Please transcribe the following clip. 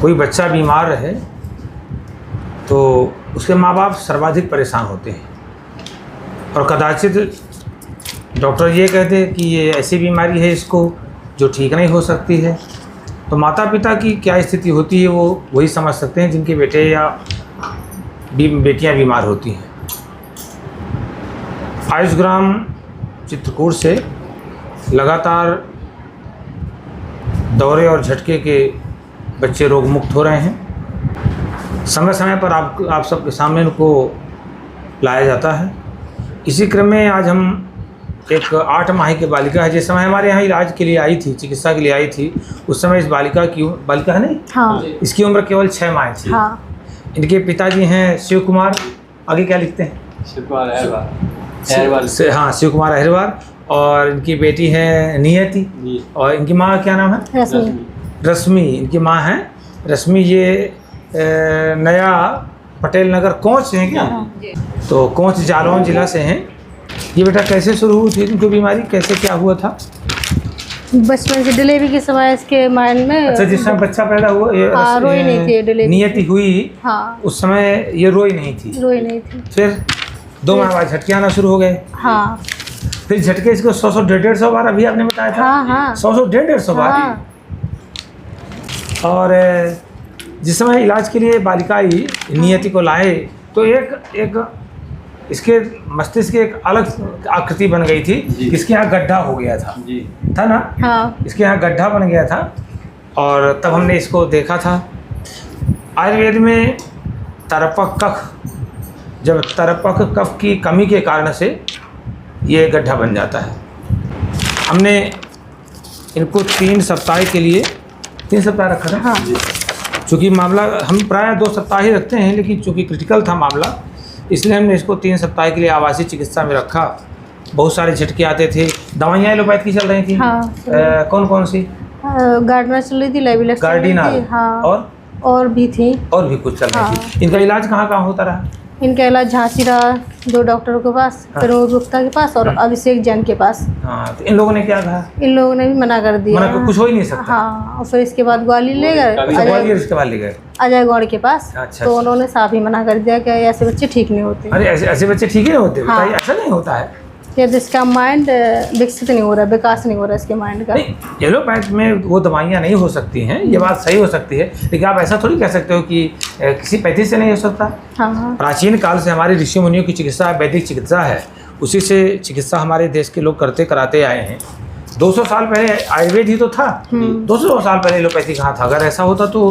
कोई बच्चा बीमार रहे तो उसके माँ बाप सर्वाधिक परेशान होते हैं और कदाचित डॉक्टर ये कहते हैं कि ये ऐसी बीमारी है इसको जो ठीक नहीं हो सकती है। तो माता पिता की क्या स्थिति होती है वो वही समझ सकते हैं जिनके बेटे या बेटियां बीमार होती हैं। आयुषग्राम चित्रकूट से लगातार दौरे और झटके के बच्चे रोग मुक्त हो रहे हैं। समय समय पर आप सबके सामने उनको लाया जाता है। इसी क्रम में आज हम एक 8 माह की बालिका है, जिस समय हमारे यहाँ इलाज के लिए आई थी, चिकित्सा के लिए आई थी, उस समय इस बालिका है नहीं, हाँ। इसकी उम्र केवल 6 माह थी। हाँ। इनके पिताजी हैं शिव कुमार, आगे क्या लिखते हैं, शिव कुमार अहिरवार। हाँ, शिव कुमार अहिरवार। और इनकी बेटी है नियति और इनकी माँ क्या नाम है, रश्मि। इनकी माँ है रश्मि। ये नया पटेल नगर कोंच से हैं क्या? तो कोंच जालौन जिला से हैं। ये बेटा कैसे शुरू हुई थी इनको बीमारी, कैसे क्या हुआ था? बचपन से डिलीवरी के समय इसके माइंड में। अच्छा, जिस समय बच्चा पैदा हुआ रोई नहीं थी, डिलीवरी नियति हुई, हाँ, उस समय ये रोई नहीं थी। फिर 2 माह बाद झटके आना शुरू हो गए। हाँ। फिर झटके इसको 100-150 बार, अभी आपने बताया था। हाँ। 100-150 बार। हाँ। और जिस समय इलाज के लिए बालिका आई, नियति को लाए तो एक इसके मस्तिष्क की एक अलग आकृति बन गई थी। इसके यहाँ गड्ढा हो गया था था ना? हाँ। इसके यहाँ गड्ढा बन गया था और तब हमने इसको देखा था। आयुर्वेद में तरपक कफ, जब तरपक कफ की कमी के कारण से ये गड्ढा बन जाता है। हमने इनको 3 सप्ताह के लिए 3 सप्ताह रखा था। हाँ। चूँकि मामला हम प्राय 2 सप्ताह ही रखते हैं, लेकिन चूँकि क्रिटिकल था मामला, इसलिए हमने इसको 3 सप्ताह के लिए आवासीय चिकित्सा में रखा। बहुत सारे झटके आते थे। दवाइयाँ एलोपैथ की चल रही थी। हाँ। कौन कौन सी? गार्डिनर चल रही थी, लेविलेक्स गार्डिनर। हाँ। और भी थी, और भी कुछ चल रही थी। इनका इलाज कहाँ कहाँ होता रहा? इनका इलाज झांसी रहा 2 डॉक्टरों के पास, फिर गुप्ता के पास और अभिषेक जैन के पास। हाँ, तो इन लोगों ने क्या कहा? इन लोगों ने भी मना कर दिया, मना, कुछ हो ही नहीं सकता। हाँ। और फिर इसके बाद ग्वालियर ले गए, इसके बाद ले गए अजय गौड़ के पास। अच्छा, तो उन्होंने साफ ही मना कर दिया कि ऐसे बच्चे ठीक नहीं होते। अरे ऐसे बच्चे ठीक ही नहीं होते। हाँ। ऐसा नहीं होता है कि जिसका माइंड विकसित नहीं हो रहा, विकास नहीं हो रहा इसके माइंड का। नहीं, एलोपैथ में वो दवाइयाँ नहीं हो सकती हैं, ये बात सही हो सकती है, लेकिन आप ऐसा थोड़ी कह सकते हो कि किसी पैथी से नहीं हो सकता। हाँ। प्राचीन काल से हमारे ऋषि मुनियों की चिकित्सा वैदिक चिकित्सा है, उसी से चिकित्सा हमारे देश के लोग कराते आए हैं। 200 साल पहले आयुर्वेद ही तो था। 200 साल पहले एलोपैथी कहाँ था? अगर ऐसा होता तो